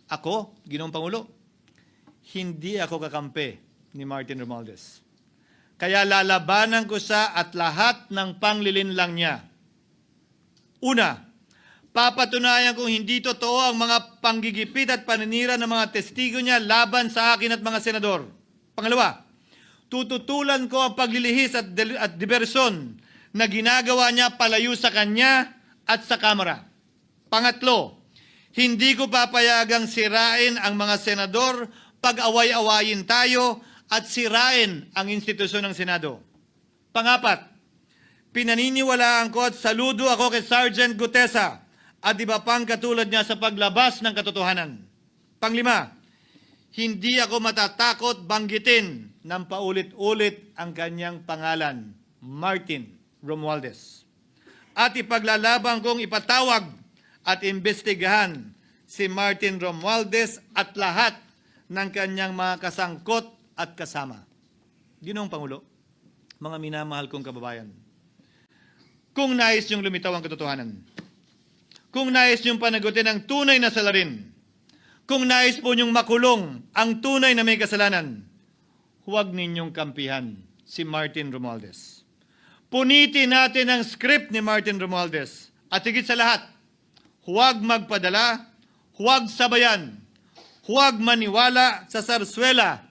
Ako, Ginoong Pangulo, hindi ako kakampi ni Martin Romualdez. Kaya lalabanan ko siya at lahat ng panglilinlang niya. Una, papatunayan kong hindi totoo ang mga panggigipit at paninira ng mga testigo niya laban sa akin at mga senador. Pangalawa, tututulan ko ang paglilihis at diversyon na ginagawa niya palayo sa kanya at sa Kamara. Pangatlo, hindi ko papayagang sirain ang mga senador pag away-awayin tayo at sirain ang institusyon ng Senado. Pangapat, pinaniniwalaan ko at saludo ako kay Sergeant Gutesa at iba pang katulad niya sa paglabas ng katotohanan. Panglima, hindi ako matatakot banggitin ng paulit-ulit ang kanyang pangalan, Martin Romualdez. At ipaglalaban kong ipatawag at imbestigahan si Martin Romualdez at lahat ng kanyang mga kasangkot at kasama. Ginoong Pangulo, mga minamahal kong kababayan, kung nais niyong lumitaw ang katotohanan, kung nais niyong panagutin ang tunay na salarin, kung nais po niyong makulong ang tunay na may kasalanan, huwag ninyong kampihan si Martin Romualdez. Punitin natin ang script ni Martin Romualdez. At higit sa lahat, huwag magpadala, huwag sabayan, huwag maniwala sa sarswela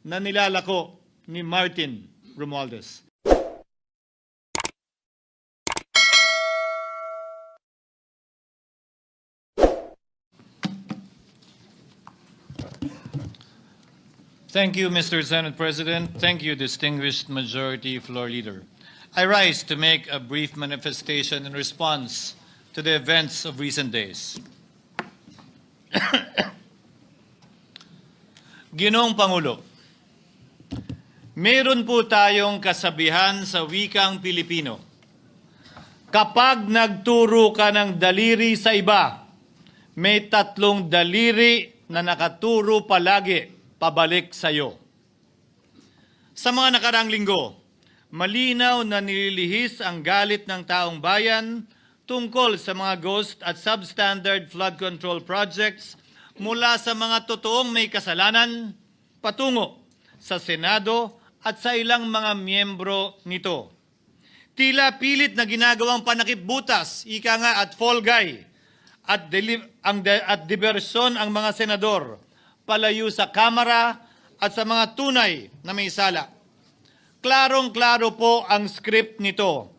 na nilalako ni Martin Romualdez. Thank you, Mr. Senate President. Thank you, distinguished Majority Floor Leader. I rise to make a brief manifestation in response to the events of recent days. Ginoong Pangulo, meron po tayong kasabihan sa wikang Pilipino. Kapag nagturo ka ng daliri sa iba, may tatlong daliri na nakaturo palagi pabalik sa iyo. Sa mga nakaraang linggo, malinaw na nililihis ang galit ng taong bayan tungkol sa mga ghost at substandard flood control projects mula sa mga totoong may kasalanan patungo sa Senado at sa ilang mga miyembro nito. Tila pilit na ginagawang panakipbutas, ika nga at fall guy, at diversyon ang mga senador palayo sa Kamara at sa mga tunay na may sala. Klarong-klaro po ang script nito.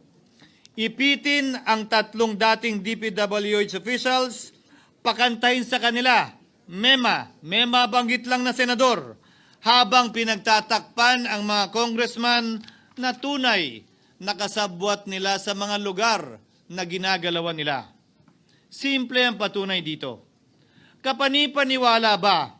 Ipitin ang tatlong dating DPWH officials, pakantahin sa kanila, mema banggit lang na senador, habang pinagtatakpan ang mga congressman na tunay na kasabwat nila sa mga lugar na ginagalawan nila. Simple ang patunay dito. Kapanipaniwala ba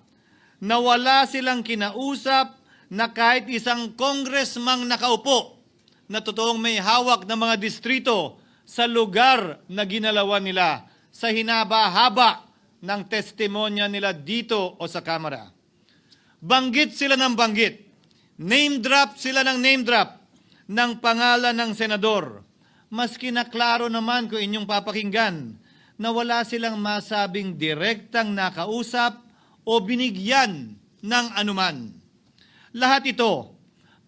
na wala silang kinausap na kahit isang congressman nakaupo na totoong may hawak ng mga distrito sa lugar na ginalawan nila sa hinaba-haba ng testimonya nila dito o sa Kamara? Banggit sila ng banggit, name drop sila ng name drop ng pangalan ng senador. Maski na klaro naman kung inyong papakinggan na wala silang masabing direktang nakausap o binigyan ng anuman. Lahat ito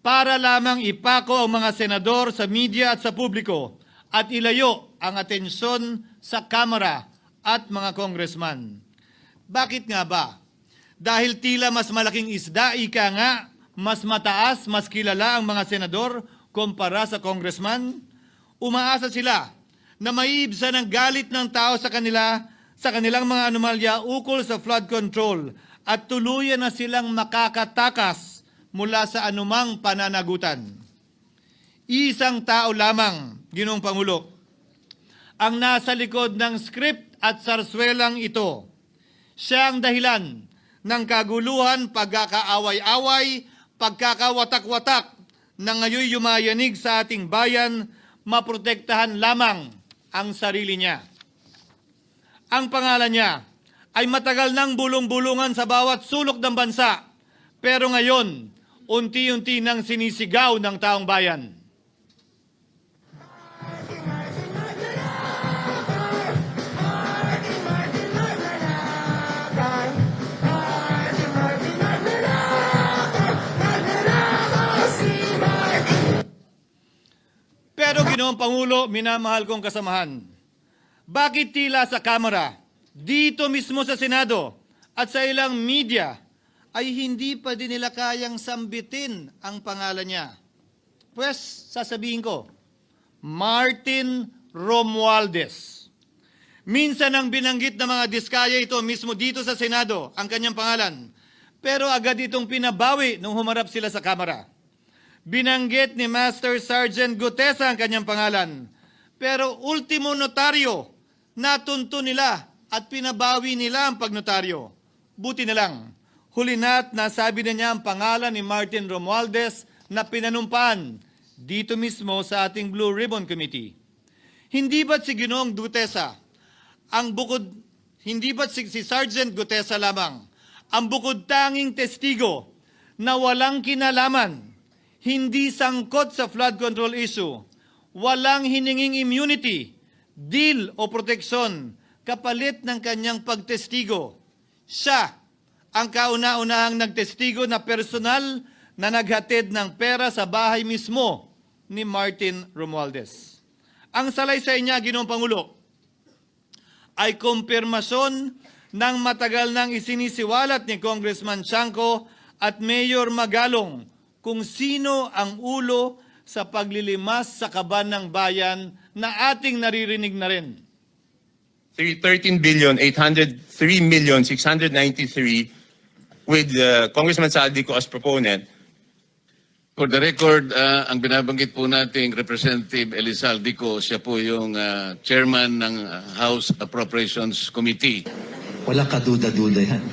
para lamang ipako ang mga senador sa media at sa publiko at ilayo ang atensyon sa Kamara at mga congressman. Bakit nga ba? Dahil tila mas malaking isda, ika nga, mas mataas, mas kilala ang mga senador kumpara sa congressman? Umaasa sila na maiibsan ang galit ng tao sa kanilang mga anomalya ukol sa flood control at tuluyan na silang makakatakas mula sa anumang pananagutan. Isang tao lamang, Ginoong Pangulo, ang nasa likod ng script at sarswelang ito. Siya ang dahilan ng kaguluhan, pagkakaaway-away, pagkakawatak-watak na ngayon yumayanig sa ating bayan, maprotektahan lamang ang sarili niya. Ang pangalan niya ay matagal nang bulong-bulungan sa bawat sulok ng bansa, pero ngayon, unti-unti nang sinisigaw ng taong bayan. Ginoong Pangulo, minamahal kong kasamahan, bakit tila sa Kamara, dito mismo sa Senado at sa ilang media ay hindi pa din nila kayang sambitin ang pangalan niya? Pues, sasabihin ko, Martin Romualdez. Minsan ang binanggit ng mga diskaya ito mismo dito sa Senado, ang kanyang pangalan. Pero agad itong pinabawi nung humarap sila sa Kamara. Binanggit ni Master Sergeant Gutesa ang kanyang pangalan. Pero ultimo notaryo, natunto nila at pinabawi nila ang pagnotaryo. Buti na lang, huli na't nasabi na niya ang pangalan ni Martin Romualdez na pinanumpaan dito mismo sa ating Blue Ribbon Committee. Hindi ba't si Ginoong Gutesa hindi ba't si Sergeant Gutesa lamang ang bukod tanging testigo na walang kinalaman, hindi sangkot sa flood control issue, walang hininging immunity, deal o proteksyon kapalit ng kanyang pagtestigo? Siya ang kauna-unahang nagtestigo na personal na naghatid ng pera sa bahay mismo ni Martin Romualdez. Ang salaysay niya, Ginoong Pangulo, ay kumpirmasyon ng matagal nang isinisiwalat ni Congressman Chanco at Mayor Magalong kung sino ang ulo sa paglilimas sa kaban ng bayan na ating naririnig na rin. 13,803,693 with Congressman Saldico as proponent. For the record, ang binabanggit po nating Representative Elizalde, siya po yung chairman ng House Appropriations Committee. Wala kaduda-duda yan.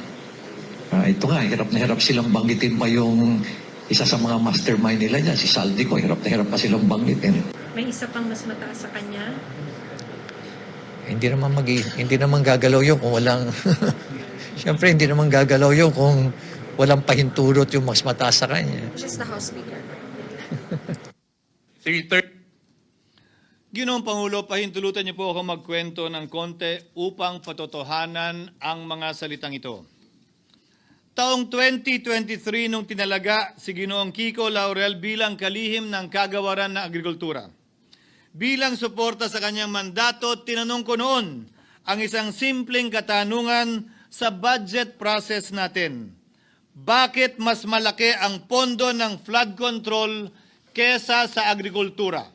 Ito nga, hirap na hirap silang banggitin pa yung isa sa mga mastermind nila dyan, si Saldico, hirap na hirap pa silang banggitin. May isa pang mas mataas sa kanya? Hindi naman gagalaw yun kung walang... Siyempre, hindi naman gagalaw yun kung walang pahintulot yung mas mataas sa kanya. Just the House Speaker. Ginoong Pangulo, pahintulutan niyo po ako magkwento ng konti upang patotohanan ang mga salitang ito. Taong 2023 nung tinalaga si Ginoong Kiko Laurel bilang kalihim ng kagawaran ng agrikultura. Bilang suporta sa kanyang mandato, tinanong ko noon ang isang simpleng katanungan sa budget process natin. Bakit mas malaki ang pondo ng flood control kesa sa agrikultura?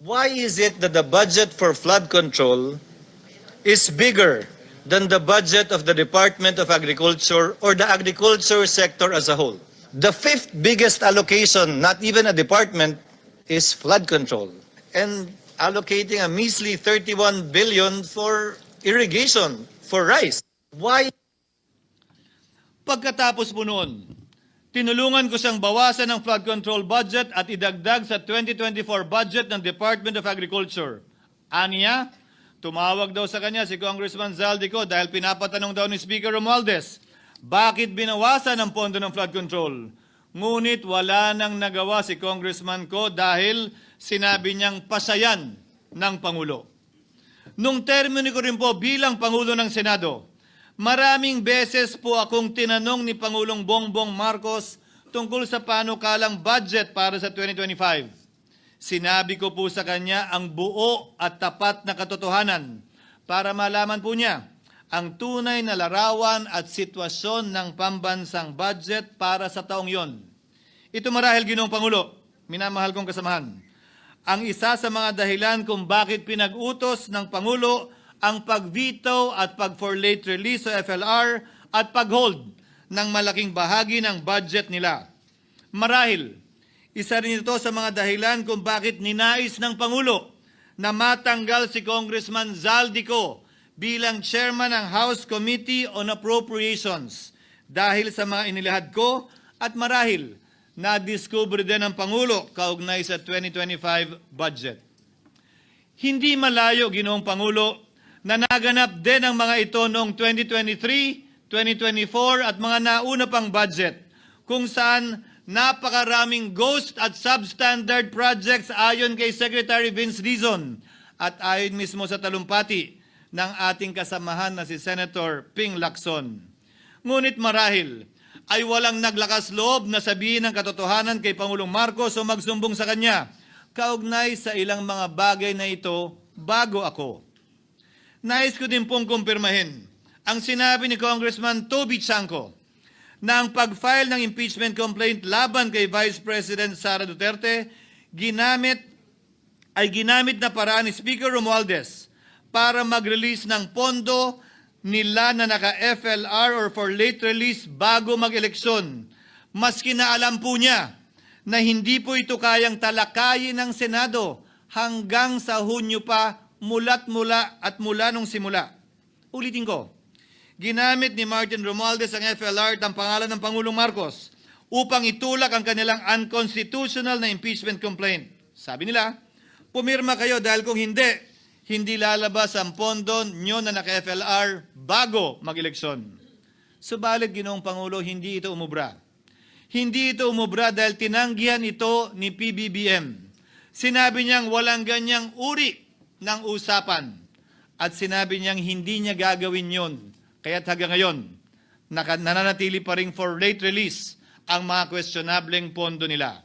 Why is it that the budget for flood control is bigger than the budget of the Department of Agriculture or the agriculture sector as a whole? The fifth biggest allocation, not even a department, is flood control. And allocating a measly 31 billion for irrigation, for rice. Why? Pagkatapos po noon, tinulungan ko siyang bawasan ang flood control budget at idagdag sa 2024 budget ng Department of Agriculture. Aniya, tumawag daw sa kanya si Congressman Zaldico dahil pinapatanong daw ni Speaker Romualdez, bakit binawasan ang pondo ng flood control? Ngunit wala nang nagawa si Congressman ko dahil sinabi niyang pasayan ng Pangulo. Nung termino ko rin po bilang Pangulo ng Senado, maraming beses po akong tinanong ni Pangulong Bongbong Marcos tungkol sa panukalang budget para sa 2025. Sinabi ko po sa kanya ang buo at tapat na katotohanan para malaman po niya ang tunay na larawan at sitwasyon ng pambansang budget para sa taong yon. Ito marahil, Ginoong Pangulo, minamahal kong kasamahan, ang isa sa mga dahilan kung bakit pinag-utos ng Pangulo ang pag-veto at pag-for late release o FLR at pag-hold ng malaking bahagi ng budget nila. Marahil, isa rin ito sa mga dahilan kung bakit ninais ng Pangulo na matanggal si Congressman Zaldico bilang chairman ng House Committee on Appropriations dahil sa mga inilahad ko at marahil na-discover din ng Pangulo kaugnay sa 2025 budget. Hindi malayo, Ginoong Pangulo, na naganap din ang mga ito noong 2023, 2024 at mga nauna pang budget kung saan napakaraming ghost at substandard projects ayon kay Secretary Vince Dizon at ayon mismo sa talumpati ng ating kasamahan na si Senator Ping Lacson. Ngunit marahil ay walang naglakas loob na sabihin ang katotohanan kay Pangulong Marcos o magsumbong sa kanya kaugnay sa ilang mga bagay na ito bago ako. Nais ko din pong kumpirmahin ang sinabi ni Congressman Toby Chanco na ang pag-file ng impeachment complaint laban kay Vice President Sara Duterte ginamit na paraan ni Speaker Romualdez para mag-release ng pondo nila na naka-FLR or for late release bago mag-eleksyon. Maski na alam po niya na hindi po ito kayang talakayin ng Senado hanggang sa Hunyo pa mula nung simula. Ulitin ko, ginamit ni Martin Romualdez ang FLR at ang pangalan ng Pangulong Marcos upang itulak ang kanilang unconstitutional na impeachment complaint. Sabi nila, pumirma kayo dahil kung hindi lalabas ang pondo nyo na naka-FLR bago mag-eleksyon. Subalit, Ginoong Pangulo, hindi ito umubra. Hindi ito umubra dahil tinanggihan ito ni PBBM. Sinabi niyang walang ganyang uri ng usapan. At sinabi niyang hindi niya gagawin yon. Kaya't hanggang ngayon, nananatili pa rin for late release ang mga questionableng pondo nila.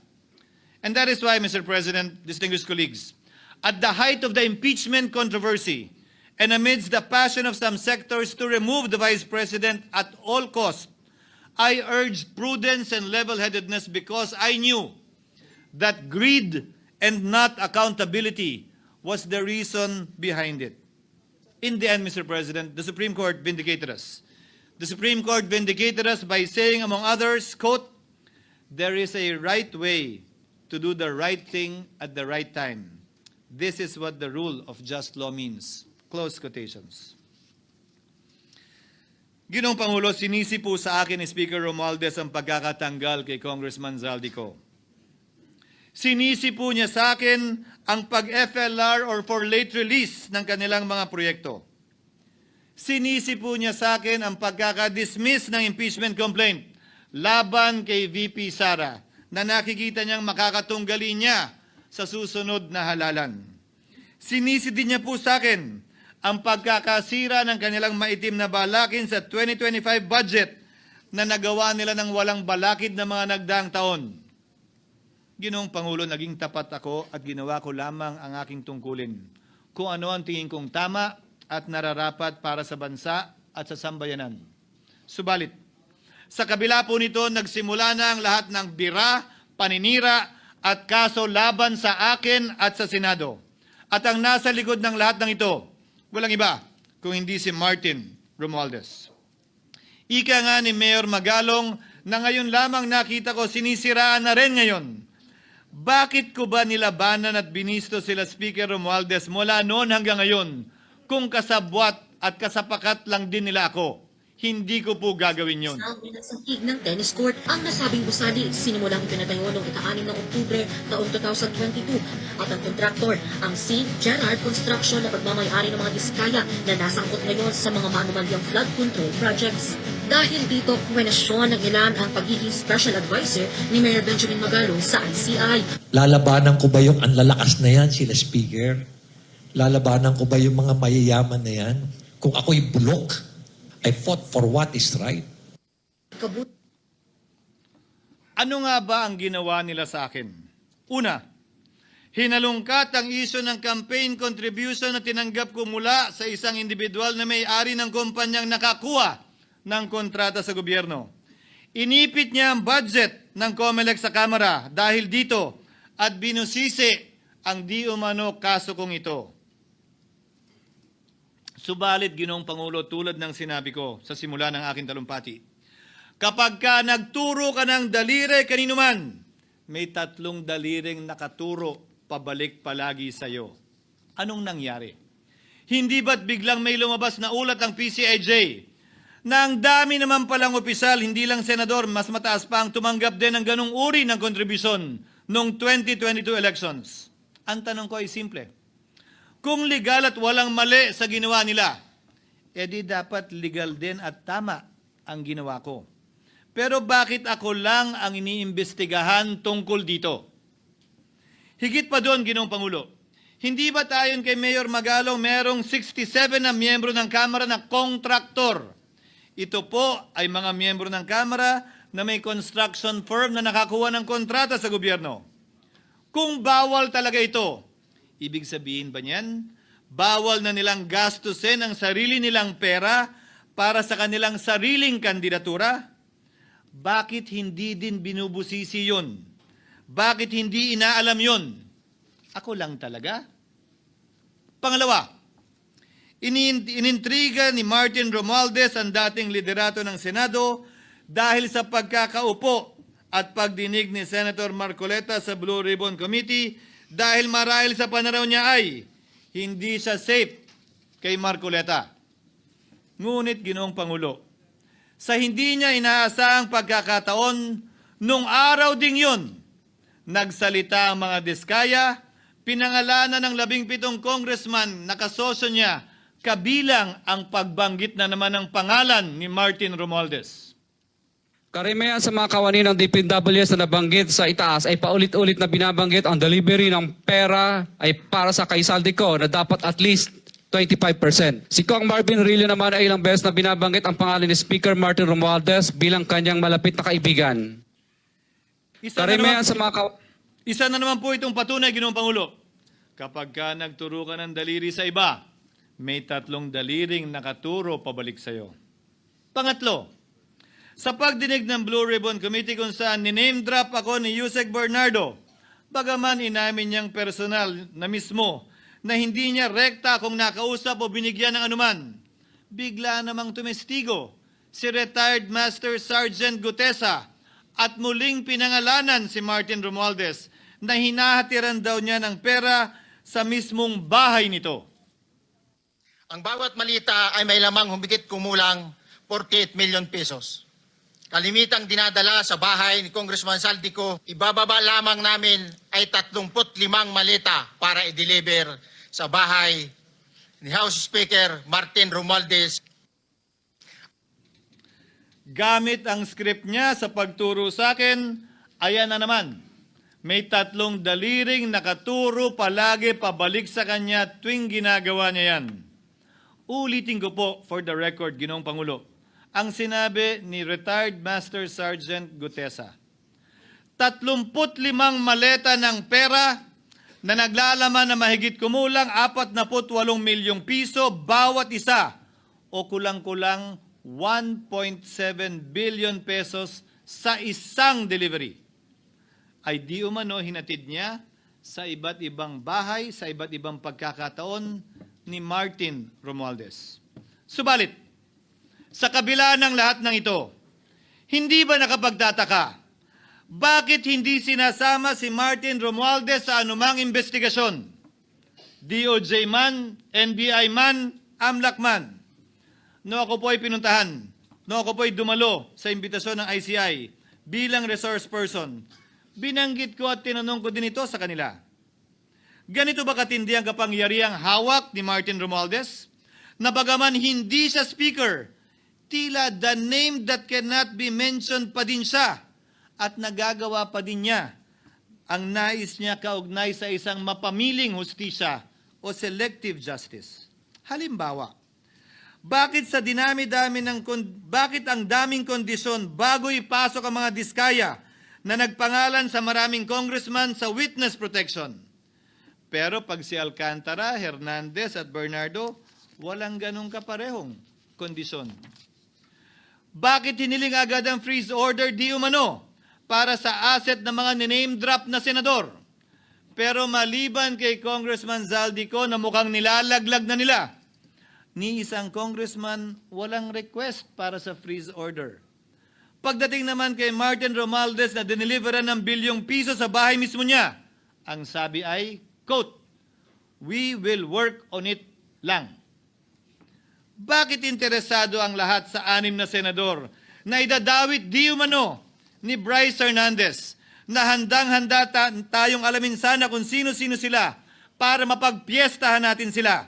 And that is why, Mr. President, distinguished colleagues, at the height of the impeachment controversy and amidst the passion of some sectors to remove the Vice President at all costs, I urged prudence and level-headedness because I knew that greed and not accountability was the reason behind it. In the end, Mr. President, the Supreme Court vindicated us. The Supreme Court vindicated us by saying, among others, quote, "There is a right way to do the right thing at the right time. This is what the rule of just law means." Close quotations. Ginoong Pangulo, sinisi po sa akin ni Speaker Romualdez ang pagkakatanggal kay Congressman Zaldico. Sinisi po niya sa akin ang pag-FLR or for late release ng kanilang mga proyekto. Sinisi po niya sa akin ang pagkakadismiss ng impeachment complaint laban kay VP Sara na nakikita niyang makakatunggali niya sa susunod na halalan. Sinisi din niya po sa akin ang pagkakasira ng kanilang maitim na balakin sa 2025 budget na nagawa nila ng walang balakid na mga nagdaang taon. Ginoong Pangulo, naging tapat ako at ginawa ko lamang ang aking tungkulin. Kung ano ang tingin kong tama at nararapat para sa bansa at sa sambayanan. Subalit, sa kabila po nito, nagsimula na ang lahat ng bira, paninira at kaso laban sa akin at sa Senado. At ang nasa likod ng lahat ng ito, walang iba kung hindi si Martin Romualdez. Ika nga ni Mayor Magalong na ngayon lamang nakita ko sinisiraan na rin ngayon. Bakit ko ba nilabanan at binisto sila Speaker Romualdez mula noon hanggang ngayon kung kasabwat at kasapakat lang din nila ako? Hindi ko po gagawin yon. Sa pinasakig ng tennis court ang nasabing gusali sinimulang pinatayo noong ika-6 ng Oktubre taong 2022 at ang kontraktor ang St. Gerard Construction na pagmamayari ng mga diskaya na nasangkot ngayon sa mga maanumalyang flood control projects. Dahil dito, kwenasyon ng ilan ang pagiging special advisor ni Mayor Benjamin Magalong sa ICI. Lalabanan ko ba yung anlalakas na yan, sila Speaker? Lalabanan ko ba yung mga mayayaman na yan? Kung ako'y bulok, I fought for what is right. Ano nga ba ang ginawa nila sa akin? Una, hinalungkat ang isyo ng campaign contribution na tinanggap ko mula sa isang individual na may-ari ng kumpanyang nakakuha ng kontrata sa gobyerno. Inipit niya ang budget ng COMELEC sa Kamara dahil dito at binusisi ang di umano kaso kong ito. Subalit, Ginoong Pangulo, tulad ng sinabi ko sa simula ng aking talumpati, kapag ka nagturo ka ng daliri kanino man, may 3 daliring nakaturo pabalik palagi sa iyo. Anong nangyari? Hindi ba't biglang may lumabas na ulat ng PCIJ na ang dami naman palang opisyal, hindi lang senador, mas mataas pa ang tumanggap din ng ganong uri ng kontribusyon noong 2022 elections? Ang tanong ko ay simple. Kung legal at walang mali sa ginawa nila, edi dapat legal din at tama ang ginawa ko. Pero bakit ako lang ang iniimbestigahan tungkol dito? Higit pa doon, Ginoong Pangulo, hindi ba tayon kay Mayor Magalong merong 67 na miyembro ng Kamara na kontraktor? Ito po ay mga miyembro ng Kamara na may construction firm na nakakuha ng kontrata sa gobyerno. Kung bawal talaga ito, ibig sabihin ba niyan, bawal na nilang gastusin ang sarili nilang pera para sa kanilang sariling kandidatura? Bakit hindi din binubusisi yun? Bakit hindi inaalam yun? Ako lang talaga? Pangalawa, inintriga ni Martin Romualdez ang dating liderato ng Senado dahil sa pagkakaupo at pagdinig ni Senator Marcoleta sa Blue Ribbon Committee dahil marahil sa pananaw niya ay hindi siya safe kay Marcoleta. Ngunit, Ginoong Pangulo, sa hindi niya inaasahang pagkakataon, nung araw ding yun, nagsalita ang mga diskaya, pinangalanan ng 17 congressman na kasosyo niya, kabilang ang pagbanggit na naman ng pangalan ni Martin Romualdez. Karamihan sa mga kawani ng DPWS na nabanggit sa itaas ay paulit-ulit na binabanggit ang delivery ng pera ay para sa kay Saldico na dapat at least 25%. Si Kong Marvin Rillo naman ay ilang beses na binabanggit ang pangalan ni Speaker Martin Romualdez bilang kanyang malapit na kaibigan. Isa na naman po itong patunay, Ginoong Pangulo. Kapag ka nagturo ka ng daliri sa iba, may 3 daliring nakaturo pabalik sa iyo. Pangatlo, sa pagdinig ng Blue Ribbon Committee kung saan niname drop ako ni Yusek Bernardo, bagaman inamin niyang personal na mismo na hindi niya rekta kung nakausap o binigyan ng anuman, bigla namang tumestigo si retired Master Sergeant Gutesa at muling pinangalanan si Martin Romualdez na hinahatiran daw niya ng pera sa mismong bahay nito. Ang bawat malita ay may lamang humigit kumulang 48 million pesos. Kalimitang dinadala sa bahay ni Congressman Saldico, ibababa lamang namin ay 35 malita para i-deliver sa bahay ni House Speaker Martin Romualdez. Gamit ang script niya sa pagturo sa akin, ayan na naman. May 3 daliring nakaturo palagi pabalik sa kanya tuwing ginagawa niya yan. Ulitin ko po for the record, Ginoong Pangulo, ang sinabi ni retired Master Sergeant Gutesa. 35 maleta ng pera na naglalaman na mahigit kumulang 48 milyong piso bawat isa o kulang-kulang 1.7 billion pesos sa isang delivery ay di umano hinatid niya sa iba't ibang bahay, sa iba't ibang pagkakataon ni Martin Romualdez. Subalit, sa kabila ng lahat ng ito, hindi ba nakapagtataka? Bakit hindi sinasama si Martin Romualdez sa anumang investigasyon? DOJ man, NBI man, AMLAC man. No ako po ay pinuntahan, no ako po ay dumalo sa imbitasyon ng ICI bilang resource person, binanggit ko at tinanong ko din ito sa kanila. Ganito ba katindi ang kapangyarihang hawak ni Martin Romualdez? Na bagaman hindi siya speaker, tila the name that cannot be mentioned pa din siya at nagagawa pa din niya ang nais niya kaugnay sa isang mapamiling hustisya o selective justice. Halimbawa, bakit ang daming kondisyon bago ipasok ang mga diskaya na nagpangalan sa maraming congressman sa witness protection? Pero pag si Alcantara, Hernandez at Bernardo, walang ganong kaparehong kondisyon. Bakit hiniling agad ang freeze order di umano para sa asset ng mga name drop na senador? Pero maliban kay Congressman Zaldico na mukhang nilalaglag na nila, ni isang congressman walang request para sa freeze order. Pagdating naman kay Martin Romualdez na dineliveran ng bilyong piso sa bahay mismo niya, ang sabi ay, quote, "We will work on it lang." Bakit interesado ang lahat sa 6 na senador na idadawit di umano ni Bryce Hernandez na handang-handa tayong alamin sana kung sino-sino sila para mapagpiestahan natin sila?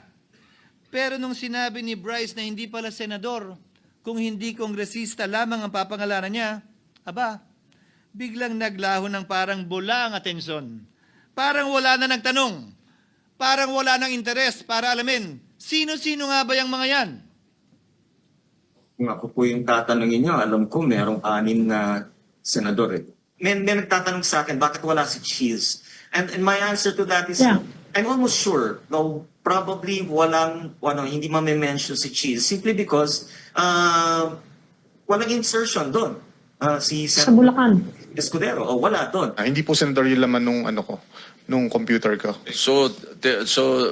Pero nung sinabi ni Bryce na hindi pala senador, kung hindi kongresista lamang ang papangalanan niya, aba, biglang naglaho ng parang bula ang atensyon. Parang wala na nagtanong. Parang wala nang interes para alamin, sino-sino nga ba yung mga yan? Kung ako po yung tatanungin niyo, alam ko merong 6 na senador eh. May nagtatanong sa akin, bakit wala si Cheese? And my answer to that is, I'm almost sure, no, probably hindi mame-mention si Cheese simply because walang insertion doon. Si Sa Bulacan. Escudero, wala doon. Hindi po, Senator, yung laman nung computer ko. So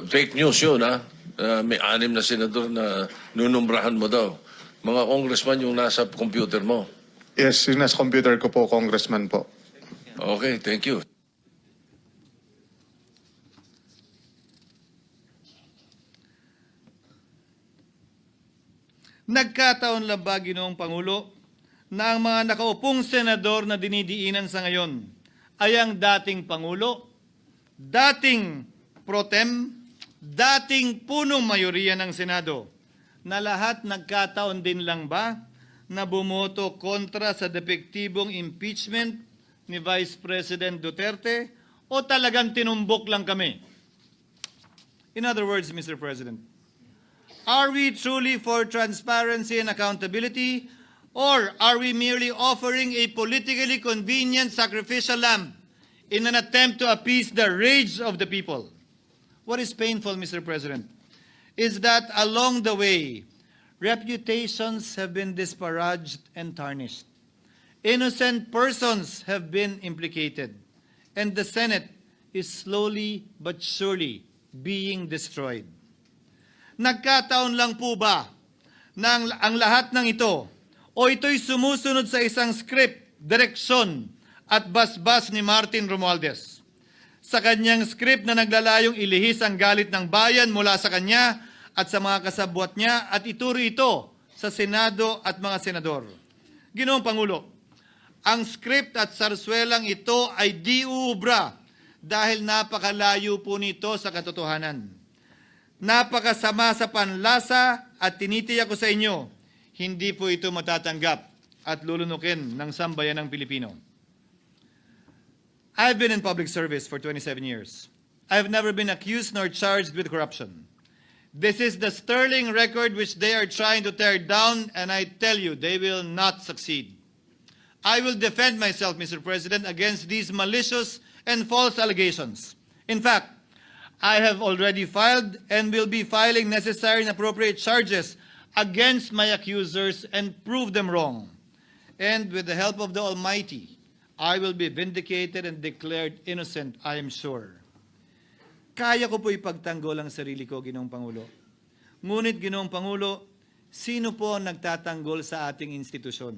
fake news yun, ha? May 6 na senador na nunumbrahan mo daw. Mga congressman yung nasa computer mo. Yes, yung nasa computer ko po, Congressman po. Okay, thank you. Nagkataon lang ba, Ginoong Pangulo, na ang mga nakaupong senador na dinidiinan sa ngayon ay ang dating Pangulo, dating pro tem, dating punong mayoriya ng Senado, na lahat nagkataon din lang ba na bumoto kontra sa depektibong impeachment ni Vice President Duterte o talagang tinumbok lang kami? In other words, Mr. President, are we truly for transparency and accountability, or are we merely offering a politically convenient sacrificial lamb in an attempt to appease the rage of the people? What is painful, Mr. President, is that along the way, reputations have been disparaged and tarnished. Innocent persons have been implicated, and the Senate is slowly but surely being destroyed. Nagkataon lang po ba na ang lahat ng ito o ito'y sumusunod sa isang script, direksyon at basbas ni Martin Romualdez? Sa kanyang script na naglalayong ilihis ang galit ng bayan mula sa kanya at sa mga kasabwat niya at ituro ito sa Senado at mga senador. Ginoong Pangulo, ang script at sarswelang ito ay di uubra dahil napakalayo po nito sa katotohanan. Napakasama sa panlasa at tinitiyak ko sa inyo, hindi po ito matatanggap at lulunukin ng sambayanang Pilipino. I've been in public service for 27 years. I've never been accused nor charged with corruption. This is the sterling record which they are trying to tear down, and I tell you, they will not succeed. I will defend myself, Mr. President, against these malicious and false allegations. In fact, I have already filed and will be filing necessary and appropriate charges against my accusers and prove them wrong. And with the help of the Almighty, I will be vindicated and declared innocent, I am sure. Kaya ko po ipagtanggol ang sarili ko, Ginoong Pangulo. Ngunit, Ginoong Pangulo, sino po ang nagtatanggol sa ating institusyon?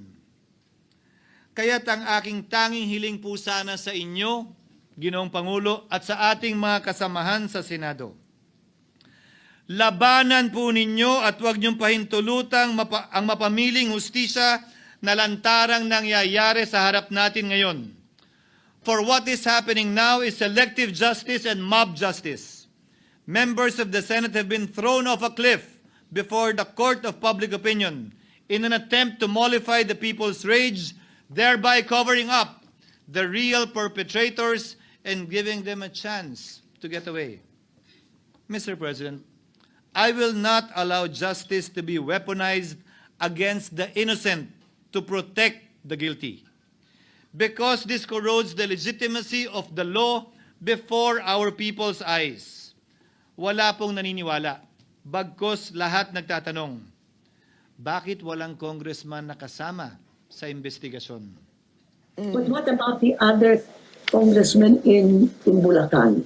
Kaya't ang aking tanging hiling po sana sa inyo, Ginoong Pangulo, at sa ating mga kasamahan sa Senado. Labanan po ninyo at huwag niyong pahintulutang ang mapamiling hustisya na lantarang nangyayari sa harap natin ngayon. For what is happening now is selective justice and mob justice. Members of the Senate have been thrown off a cliff before the court of public opinion in an attempt to mollify the people's rage, thereby covering up the real perpetrators and giving them a chance to get away. Mr. President, I will not allow justice to be weaponized against the innocent to protect the guilty, because this corrodes the legitimacy of the law before our people's eyes. Wala pong naniniwala, bagkus lahat nagtatanong, bakit walang congressman na kasama sa investigasyon? But what about the other congressmen in Bulacan?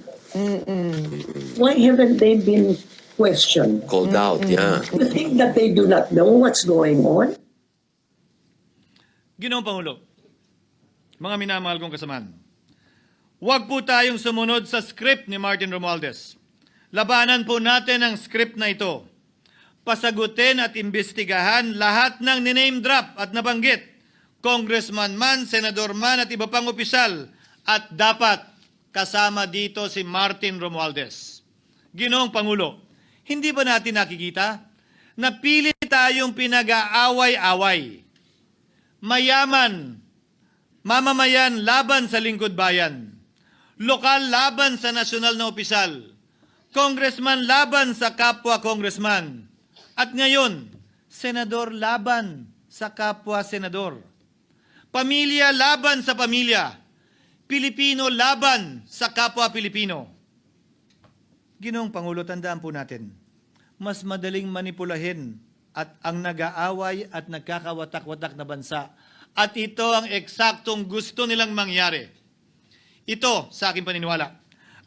Why haven't they been questioned? Called out, yeah. You think that they do not know what's going on? Ginoong Pangulo, mga minamahal kong kasamaan, huwag po tayong sumunod sa script ni Martin Romualdez. Labanan po natin ang script na ito. Pasagutin at imbestigahan lahat ng niname drop at nabanggit, congressman man, senador man at iba pang opisyal, at dapat kasama dito si Martin Romualdez. Ginoong Pangulo, hindi ba natin nakikita na pilit tayong pinag-aaway-away? Mayaman, mamamayan laban sa lingkod bayan, lokal laban sa nasyonal na opisyal, congressman laban sa kapwa congressman, at ngayon, senador laban sa kapwa senador, pamilya laban sa pamilya, Pilipino laban sa kapwa Pilipino. Ginoong Pangulo, tandaan po natin, mas madaling manipulahin at ang nag-aaway at nagkakawatak-watak na bansa. At ito ang eksaktong gusto nilang mangyari. Ito, sa aking paniniwala,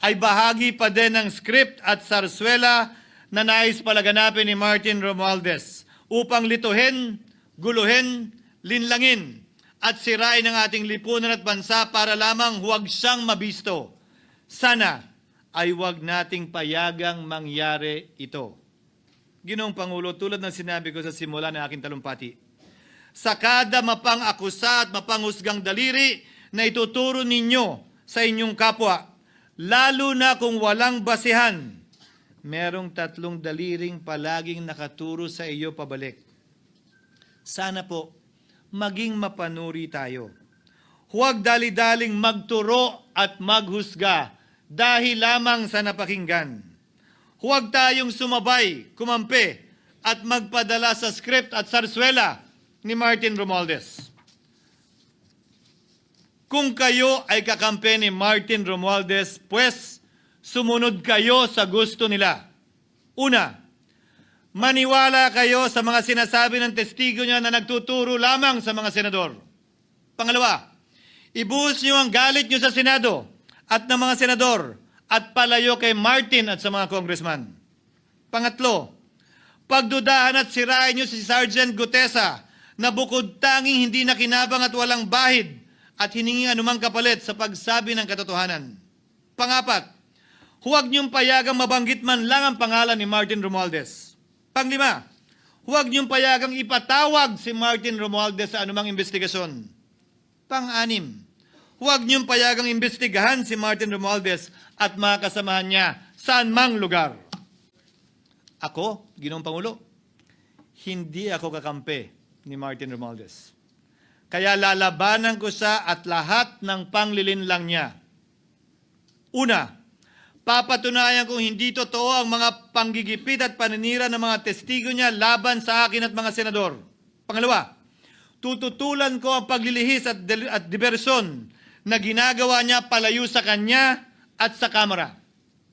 ay bahagi pa din ng script at sarswela na nais palaganapin ni Martin Romualdez upang lituhin, guluhin, linlangin at sirain ang ating lipunan at bansa para lamang huwag siyang mabisto. Sana ay huwag nating payagang mangyari ito. Ginoong Pangulo, tulad ng sinabi ko sa simula ng aking talumpati, sa kada mapang-akusa at mapanghusgang daliri na ituturo ninyo sa inyong kapwa, lalo na kung walang basihan, merong 3 daliring palaging nakaturo sa iyo pabalik. Sana po, maging mapanuri tayo. Huwag dali-daling magturo at maghusga dahil lamang sa napakinggan. Huwag tayong sumabay, kumampi, at magpadala sa script at sarswela ni Martin Romualdez. Kung kayo ay kakampi ni Martin Romualdez, pues sumunod kayo sa gusto nila. Una, maniwala kayo sa mga sinasabi ng testigo niya na nagtuturo lamang sa mga senador. Pangalawa, ibuhos niyo ang galit niyo sa Senado at ng mga senador at palayo kay Martin at sa mga congressman. Pangatlo, pagdudahan at sirain niyo si Sergeant Gutesa na bukod tanging hindi nakinabang at walang bahid at hiningi anumang kapalit sa pagsabi ng katotohanan. Pangapat, huwag niyong payagang mabanggit man lang ang pangalan ni Martin Romualdez. Panglima, huwag niyong payagang ipatawag si Martin Romualdez sa anumang investigasyon. Pang-anim, huwag niyong payagang imbestigahan si Martin Romualdez at mga kasamahan niya saan mang lugar. Ako, Ginoong Pangulo, hindi ako kakampi ni Martin Romualdez. Kaya lalabanan ko siya at lahat ng panglilinlang niya. Una, papatunayan kong hindi totoo ang mga panggigipit at paninira ng mga testigo niya laban sa akin at mga senador. Pangalawa, tututulan ko ang paglilihis at diversyon na ginagawa niya palayo sa kanya at sa Kamara.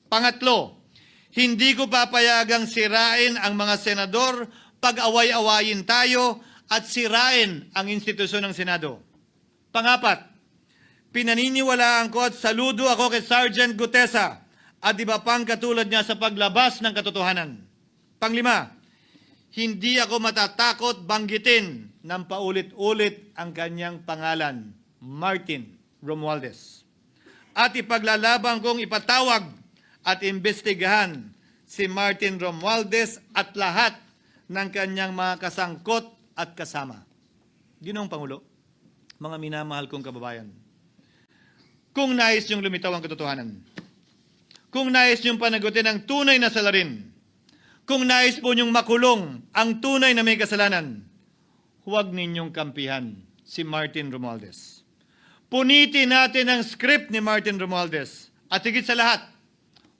Pangatlo, hindi ko papayagang sirain ang mga senador pag away-awayin tayo at sirain ang institusyon ng Senado. Pangapat, pinaniniwalaan ko at saludo ako kay Sergeant Gutesa at iba pang katulad niya sa paglabas ng katotohanan. Panglima, hindi ako matatakot banggitin ng paulit-ulit ang kanyang pangalan, Martin Romualdez. At ipaglalaban kong ipatawag at imbestigahan si Martin Romualdez at lahat ng kanyang mga kasangkot at kasama. Ginoong Pangulo, mga minamahal kong kababayan, kung nais niyong lumitaw ang katotohanan, kung nais niyong panagutin ang tunay na salarin, kung nais po niyong makulong ang tunay na may kasalanan, huwag ninyong kampihan si Martin Romualdez. Punitin natin ang script ni Martin Romualdez. At higit sa lahat,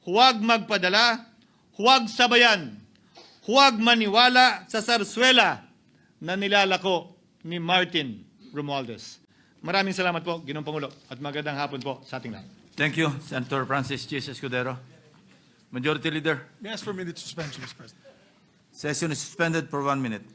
huwag magpadala, huwag sabayan, huwag maniwala sa sarswela na nilalako ni Martin Romualdez. Maraming salamat po, Ginoong Pangulo, at magandang hapon po sa ating lahat. Thank you, Senator Francis Chis Escudero. Majority Leader. May I ask for a minute suspension, Mr. President? Session is suspended for 1 minute.